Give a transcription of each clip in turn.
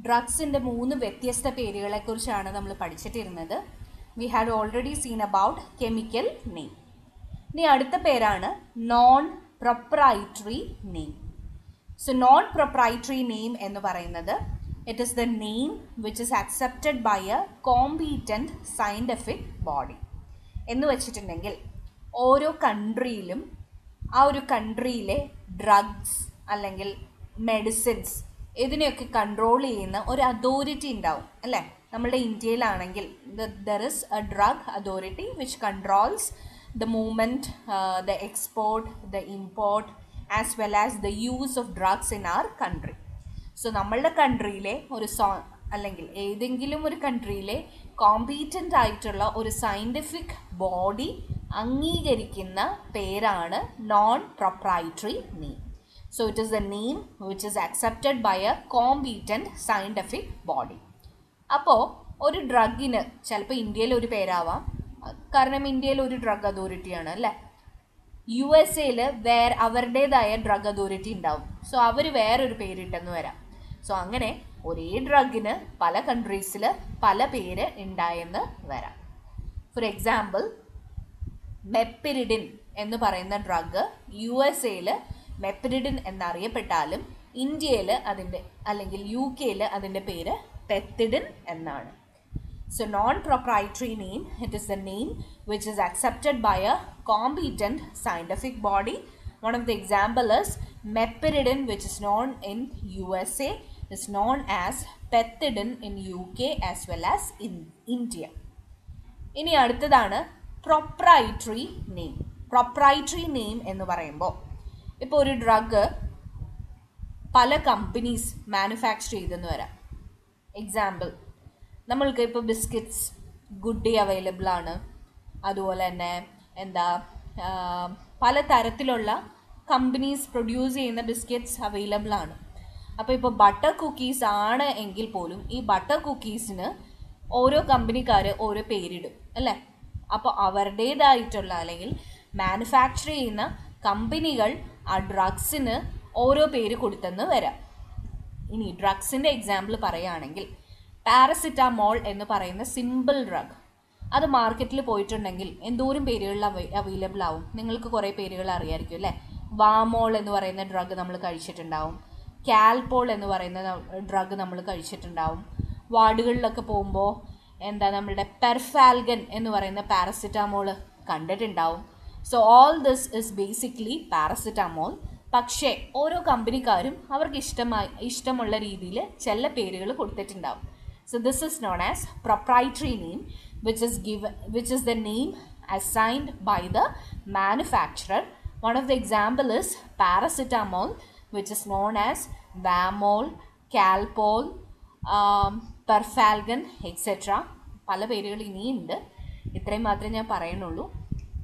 ഡ്രഗ്സിൻ്റെ 3 വ്യത്യസ്ത പേരുകളെക്കുറിച്ചാണ് നമ്മൾ പഠിച്ചിട്ടിരുന്നത്. We had already seen about chemical name. ഇനി അടുത്ത പേരാണ് non proprietary name. So non proprietary name എന്ന് പറയുന്നത് it is the name which is accepted by a competent scientific body. എന്ന് വെച്ചിട്ടുണ്ടെങ്കിൽ ഓരോ കൺട്രിയിലും ആ ഒരു കൺട്രിയിലെ ഡ്രഗ്സ് അല്ലെങ്കിൽ മെഡിസിൻസ് ഇതിനെയൊക്കെ കൺട്രോൾ ചെയ്യുന്ന ഒരു അതോറിറ്റി ഉണ്ടാവും അല്ലേ. നമ്മളുടെ ഇന്ത്യയിലാണെങ്കിൽ there is a drug authority which controls the movement, the export, the import as well as the use of drugs in our country. So നമ്മളുടെ കൺട്രിയിലെ ഒരു അല്ലെങ്കിൽ ഏതെങ്കിലും ഒരു കൺട്രിയിലെ കോമ്പീറ്റൻ്റ് ആയിട്ടുള്ള ഒരു സയൻറ്റിഫിക് ബോഡി അംഗീകരിക്കുന്ന പേരാണ് non proprietary name. So it is the name which is accepted by a competent scientific body. അപ്പോൾ ഒരു ഡ്രഗിന് ചിലപ്പോൾ ഇന്ത്യയിൽ ഒരു പേരാവാം, കാരണം ഇന്ത്യയിൽ ഒരു ഡ്രഗ് അതോറിറ്റിയാണ് അല്ലേ. USA അവരുടേതായ ഡ്രഗ് അതോറിറ്റി ഉണ്ടാവും. സോ അവർ വേറൊരു പേരിട്ടെന്ന് വരാം. സോ അങ്ങനെ ഒരേ ഡ്രഗിന് പല കൺട്രീസിൽ പല പേര് ഉണ്ടായെന്ന് വരാം. ഫോർ എക്സാമ്പിൾ, മെപ്പിരിഡിൻ എന്ന് പറയുന്ന ഡ്രഗ് USA മെപ്പിരിഡിൻ എന്നറിയപ്പെട്ടാലും ഇന്ത്യയിൽ അതിൻ്റെ അല്ലെങ്കിൽ UK അതിൻ്റെ പേര് പെത്തിഡിൻ എന്നാണ്. So non-proprietary name, it is the name which is accepted by a competent scientific body. One of the example is meperidine, which is known in USA, is known as pethidine in UK as well as in India. ഇനി അടുത്തതാണ് proprietary name. Proprietary name എന്ന് പറയുമ്പോൾ ഇപ്പോൾ ഒരു drug പല companies manufacture ചെയ്തെന്ന് വരാം. Example, നമ്മൾക്ക് ഇപ്പോൾ ബിസ്ക്കറ്റ്സ് ഗുഡ് ഡേ അവൈലബിൾ ആണ്. അതുപോലെ തന്നെ പല തരത്തിലുള്ള കമ്പനീസ് പ്രൊഡ്യൂസ് ചെയ്യുന്ന ബിസ്ക്കറ്റ്സ് അവൈലബിൾ ആണ്. അപ്പോൾ ഇപ്പോൾ ബട്ടർ കുക്കീസ് ആണ് എങ്കിൽ പോലും ഈ ബട്ടർ കുക്കീസിന് ഓരോ കമ്പനിക്കാർ ഓരോ പേരിടും അല്ലേ. അപ്പോൾ അവരുടേതായിട്ടുള്ള അല്ലെങ്കിൽ മാനുഫാക്ചർ ചെയ്യുന്ന കമ്പനികൾ ആ ഡ്രഗ്സിന് ഓരോ പേര് കൊടുത്തെന്ന് വരാം. ഇനി ഡ്രഗ്സിൻ്റെ എക്സാമ്പിൾ പറയുകയാണെങ്കിൽ പാരസിറ്റാമോൾ എന്ന് പറയുന്ന സിമ്പിൾ ഡ്രഗ് അത് മാർക്കറ്റിൽ പോയിട്ടുണ്ടെങ്കിൽ എന്തോരം പേരുകളിൽ അവൈലബിൾ ആവും. നിങ്ങൾക്ക് കുറേ പേരുകൾ അറിയാമായിരിക്കും അല്ലേ. വാമോൾ എന്ന് പറയുന്ന ഡ്രഗ് നമ്മൾ കഴിച്ചിട്ടുണ്ടാവും. കാൽപോൾ എന്ന് പറയുന്ന ഡ്രഗ് നമ്മൾ കഴിച്ചിട്ടുണ്ടാവും. വാർഡുകളിലൊക്കെ പോകുമ്പോൾ നമ്മളുടെ പെർഫാൽഗൻ എന്ന് പറയുന്ന പാരസിറ്റാമോൾ കണ്ടിട്ടുണ്ടാവും. So all this is basically paracetamol. പക്ഷേ ഓരോ കമ്പനിക്കാരും അവർക്ക് ഇഷ്ടമുള്ള രീതിയിൽ ചില പേരുകൾ കൊടുത്തിട്ടുണ്ടാവും. So this is known as proprietary name, which is the name assigned by the manufacturer. One of the example is paracetamol, which is known as Vamol, Calpol, Perfalgan, etc. പല പേരുകൾ ഇനിയുണ്ട്, ഇത്രയും മാത്രമേ ഞാൻ പറയുന്നുള്ളൂ.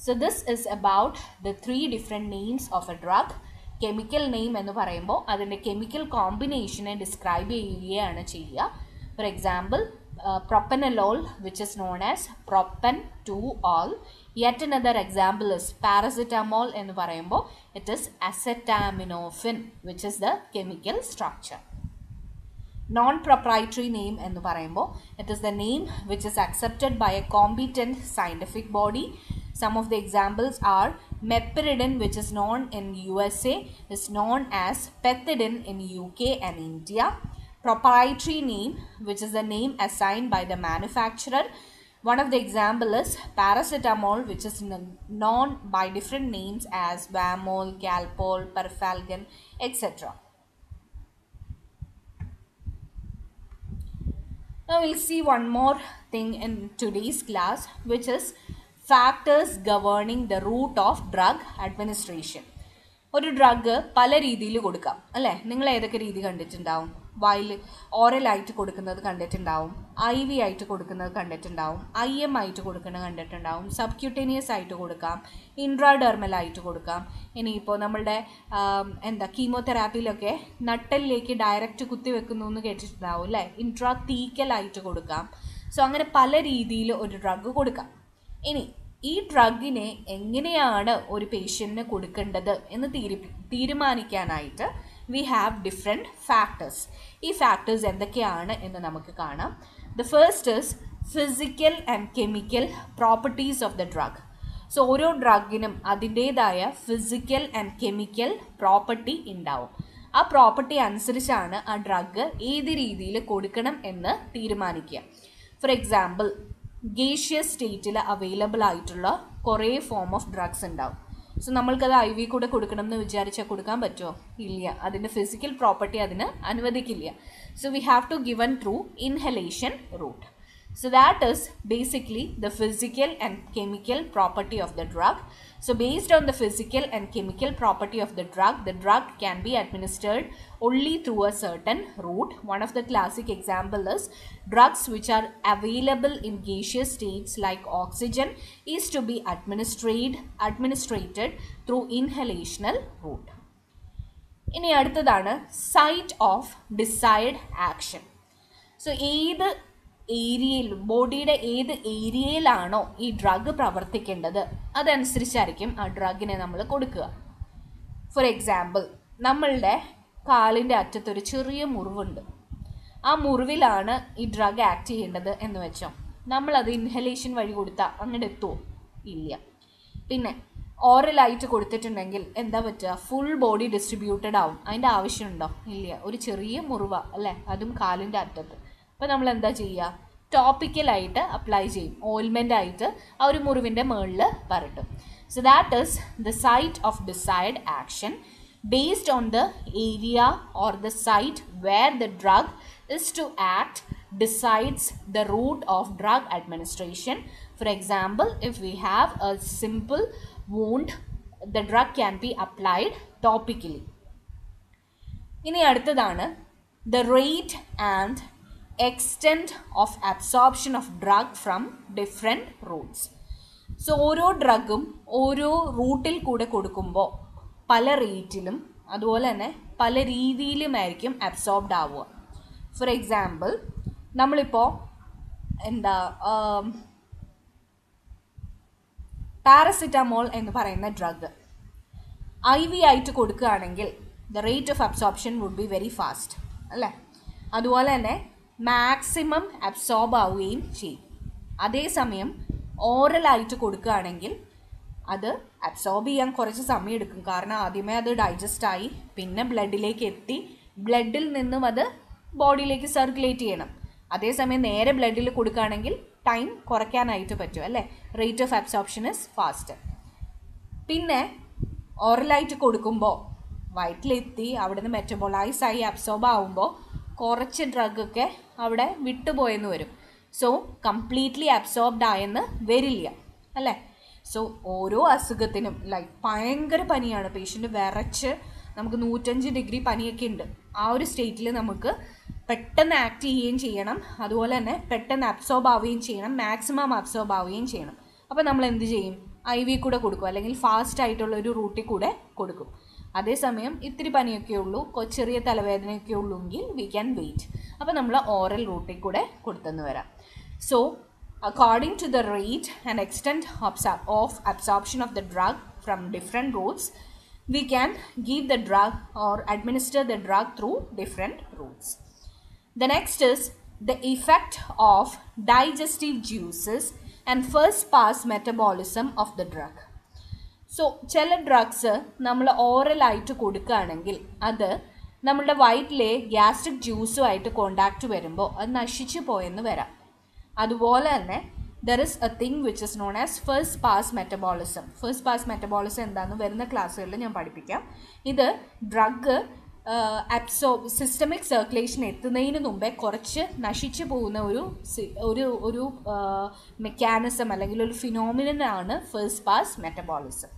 So this is about the 3 different names of a drug. Chemical name എന്ന് പറയുമ്പോൾ അതിൻ്റെ കെമിക്കൽ കോമ്പിനേഷനെ ഡിസ്ക്രൈബ് ചെയ്യുകയാണ് ചെയ്യുക. For example, propanolol, which is known as propan-2-ol. Yet another example is paracetamol എന്ന് പറയുമ്പോൾ it is acetaminophen, which is the chemical structure. Non-proprietary name എന്ന് പറയുമ്പോൾ it is the name which is accepted by a competent scientific body. Some of the examples are meperidine, which is known in USA, is known as pethidine in UK and India. Proprietary name, which is the name assigned by the manufacturer. One of the example is paracetamol, which is known by different names as Vamol, Calpol, Perfalgan, etc. Now we'll see one more thing in today's class, which is factors governing the route of drug administration. ഒരു drug പല രീതിയിൽ കൊടുക്കാം അല്ലേ. നിങ്ങൾ ഏതൊക്കെ രീതി കണ്ടിട്ടുണ്ടാവും? ഓറലായിട്ട് കൊടുക്കുന്നത് കണ്ടിട്ടുണ്ടാവും, IV ആയിട്ട് കൊടുക്കുന്നത് കണ്ടിട്ടുണ്ടാവും, IM ആയിട്ട് കൊടുക്കുന്നത് കണ്ടിട്ടുണ്ടാവും, സബ്ക്യൂട്ടേനിയസ് ആയിട്ട് കൊടുക്കാം, ഇൻട്രാഡെർമലായിട്ട് കൊടുക്കാം. ഇനിയിപ്പോൾ നമ്മളുടെ കീമോതെറാപ്പിയിലൊക്കെ നട്ടലിലേക്ക് ഡയറക്റ്റ് കുത്തി വെക്കുന്നു എന്ന് കേട്ടിട്ടുണ്ടാവും അല്ലേ. ഇൻട്രാതീക്കലായിട്ട് കൊടുക്കാം. സോ അങ്ങനെ പല രീതിയിൽ ഒരു ഡ്രഗ് കൊടുക്കാം. ഇനി ഈ ഡ്രഗിനെ എങ്ങനെയാണ് ഒരു പേഷ്യൻറ്റിന് കൊടുക്കേണ്ടത് എന്ന് തീരുമാനിക്കാനായിട്ട് we have different factors. ഈ factors എന്തൊക്കെയാണ് എന്ന് നമുക്ക് കാണാം. The first is physical and chemical properties of the drug. So ഓരോ ഡ്രഗിനും അതിൻ്റേതായ ഫിസിക്കൽ ആൻഡ് കെമിക്കൽ പ്രോപ്പർട്ടി ഉണ്ടാവും. ആ പ്രോപ്പർട്ടി അനുസരിച്ചാണ് ആ ഡ്രഗ് ഏത് രീതിയിൽ കൊടുക്കണം എന്ന് തീരുമാനിക്കുക. ഫോർ എക്സാമ്പിൾ, ഗേഷ്യസ് സ്റ്റേറ്റിൽ അവൈലബിൾ ആയിട്ടുള്ള കുറേ ഫോം ഓഫ് ഡ്രഗ്സ് ഉണ്ടാവും. സോ നമ്മൾക്കത് IV കൂടെ കൊടുക്കണം എന്ന് വിചാരിച്ചാൽ കൊടുക്കാൻ പറ്റുമോ? ഇല്ല. അതിൻ്റെ ഫിസിക്കൽ പ്രോപ്പർട്ടി അതിന് അനുവദിക്കില്ല. So we have to given through inhalation route. So that is basically the physical and chemical property of the drug. So based on the physical and chemical property of the drug can be administered only through a certain route. One of the classic example is drugs which are available in gaseous states like oxygen is to be administrated through inhalational route. ഇനി അടുത്തതാണ് site of desired action. So ഏത് ഏരിയയിൽ, ബോഡിയുടെ ഏത് ഏരിയയിലാണോ ഈ drug പ്രവർത്തിക്കേണ്ടത് അതനുസരിച്ചായിരിക്കും ആ ഡ്രഗിനെ നമ്മൾ കൊടുക്കുക. ഫോർ എക്സാമ്പിൾ, നമ്മളുടെ കാലിൻ്റെ അറ്റത്തൊരു ചെറിയ മുറിവുണ്ട്. ആ മുറിവിലാണ് ഈ ഡ്രഗ് ആക്ട് ചെയ്യേണ്ടത് എന്ന് വെച്ചോ. നമ്മളത് ഇൻഹലേഷൻ വഴി കൊടുത്താൽ അങ്ങോട്ട് എത്തുമോ? ഇല്ല. പിന്നെ ഓറലായിട്ട് കൊടുത്തിട്ടുണ്ടെങ്കിൽ എന്താ പറ്റുക? ഫുൾ ബോഡി ഡിസ്ട്രിബ്യൂട്ടഡ് ആവും. അതിൻ്റെ ആവശ്യമുണ്ടോ? ഇല്ല. ഒരു ചെറിയ മുറിവ അല്ലേ, അതും കാലിൻ്റെ അറ്റത്ത്. അപ്പോൾ നമ്മൾ എന്താ ചെയ്യുക? ടോപ്പിക്കലായിട്ട് അപ്ലൈ ചെയ്യും. ഓയിൽമെൻ്റ് ആയിട്ട് ആ ഒരു മുറിവിൻ്റെ മുകളിൽ പരട്ടും. So that is the site of desired action based on the area or the site where the drug is to act decides the route of drug administration. For example, if we have a simple wound, the drug can be applied topically. ഇനി അടുത്തതാണ് the rate and extent of absorption of drug from different routes. So ഓരോ ഡ്രഗും ഓരോ റൂട്ടിൽ കൂടെ കൊടുക്കുമ്പോൾ പല റേറ്റിലും അതുപോലെ തന്നെ പല രീതിയിലുമായിരിക്കും അബ്സോർബ്ഡ് ആവുക. ഫോർ എക്സാമ്പിൾ, നമ്മളിപ്പോൾ പാരസിറ്റമോൾ എന്ന് പറയുന്ന ഡ്രഗ് IV ആയിട്ട് കൊടുക്കുകയാണെങ്കിൽ the rate of absorption would be very fast അല്ലേ. അതുപോലെ തന്നെ മാക്സിമം അബ്സോർബ് ആവുകയും ചെയ്യും. അതേസമയം ഓറലായിട്ട് കൊടുക്കുകയാണെങ്കിൽ അത് അബ്സോർബ് ചെയ്യാൻ കുറച്ച് സമയം എടുക്കും. കാരണം ആദ്യമേ അത് ഡൈജസ്റ്റായി പിന്നെ ബ്ലഡിലേക്ക് എത്തി ബ്ലഡിൽ നിന്നും അത് ബോഡിയിലേക്ക് സർക്കുലേറ്റ് ചെയ്യണം. അതേസമയം നേരെ ബ്ലഡിൽ കൊടുക്കുകയാണെങ്കിൽ ടൈം കുറയ്ക്കാനായിട്ട് പറ്റും അല്ലേ. Rate of absorption is fast. പിന്നെ ഓറലായിട്ട് കൊടുക്കുമ്പോൾ വയറ്റിലെത്തി അവിടെ നിന്ന് മെറ്റബോളൈസായി അബ്സോർബ് ആവുമ്പോൾ കുറച്ച് ഡ്രഗൊക്കെ അവിടെ വിട്ടുപോയെന്ന് വരും. സോ കംപ്ലീറ്റ്ലി അബ്സോർബ്ഡ് ആയെന്ന് വരില്ല അല്ലേ. സോ ഓരോ അസുഖത്തിനും ലൈക്ക് ഭയങ്കര പനിയാണ്, പേഷ്യൻ്റ് വിറച്ച് നമുക്ക് 105 ഡിഗ്രി പനിയൊക്കെ ഉണ്ട്. ആ ഒരു സ്റ്റേറ്റിൽ നമുക്ക് പെട്ടെന്ന് ആക്ട് ചെയ്യുകയും ചെയ്യണം, അതുപോലെ തന്നെ പെട്ടെന്ന് അബ്സോർബ് ആവുകയും ചെയ്യണം, മാക്സിമം അബ്സോർബ് ആവുകയും ചെയ്യണം. അപ്പോൾ നമ്മൾ എന്ത് ചെയ്യും? IV കൂടെ കൊടുക്കും, അല്ലെങ്കിൽ ഫാസ്റ്റ് ആയിട്ടുള്ള ഒരു റൂട്ടിൽ കൂടെ കൊടുക്കും. അതേസമയം ഇത്തിരി പനിയൊക്കെ ഉള്ളൂ, ചെറിയ തലവേദനയൊക്കെ ഉള്ളൂങ്കിൽ വി ക്യാൻ വെയിറ്റ്. അപ്പോൾ നമ്മൾ ഓറൽ റൂട്ടിൽ കൂടെ കൊടുത്തെന്ന് വരാം. So according to the rate and extent of absorption of the drug from different routes, we can give the drug or administer the drug through different routes. The next is the effect of digestive juices and first pass metabolism of the drug. So ചില drugs നമ്മൾ ഓറലായിട്ട് കൊടുക്കുകയാണെങ്കിൽ അത് നമ്മളുടെ വയറ്റിലെ gastric ജ്യൂസുമായിട്ട് contact വരുമ്പോൾ അത് നശിച്ചു പോയെന്ന് വരാം. അതുപോലെ തന്നെ there is A thing which is known as first pass metabolism. First pass metabolism എന്താണെന്ന് വരുന്ന ക്ലാസ്സുകളിൽ ഞാൻ പഠിപ്പിക്കാം. ഇത് ഡ്രഗ് സിസ്റ്റമിക് സർക്കുലേഷൻ എത്തുന്നതിന് മുമ്പേ കുറച്ച് നശിച്ചു പോകുന്ന ഒരു മെക്കാനിസം അല്ലെങ്കിൽ ഒരു ഫിനോമിനനാണ് ഫസ്റ്റ് പാസ് മെറ്റബോളിസം.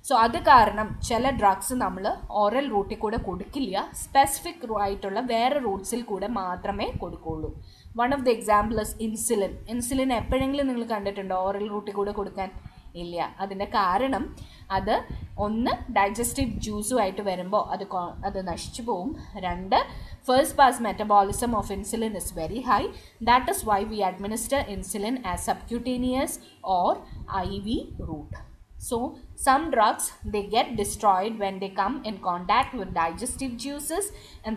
സോ അത് കാരണം ചില ഡ്രഗ്സ് നമ്മൾ ഓറൽ റൂട്ടിൽ കൂടെ കൊടുക്കില്ല, സ്പെസിഫിക് ആയിട്ടുള്ള വേറെ റൂട്ട്സിൽ കൂടെ മാത്രമേ കൊടുക്കുകയുള്ളൂ. One of the example is insulin. Insulin എപ്പോഴെങ്കിലും നിങ്ങൾ കണ്ടിട്ടുണ്ടോ ഓറൽ റൂട്ടിൽ കൂടെ കൊടുക്കാൻ? ഇല്ല. അതിൻ്റെ കാരണം അത് ഒന്ന് ഡൈജസ്റ്റീവ് ജ്യൂസുമായിട്ട് വരുമ്പോൾ അത് നശിച്ചു പോവും. രണ്ട്, first pass metabolism of insulin is very high. That is why we administer insulin as subcutaneous or IV route. So some drugs, they get destroyed when they come in contact with digestive juices, and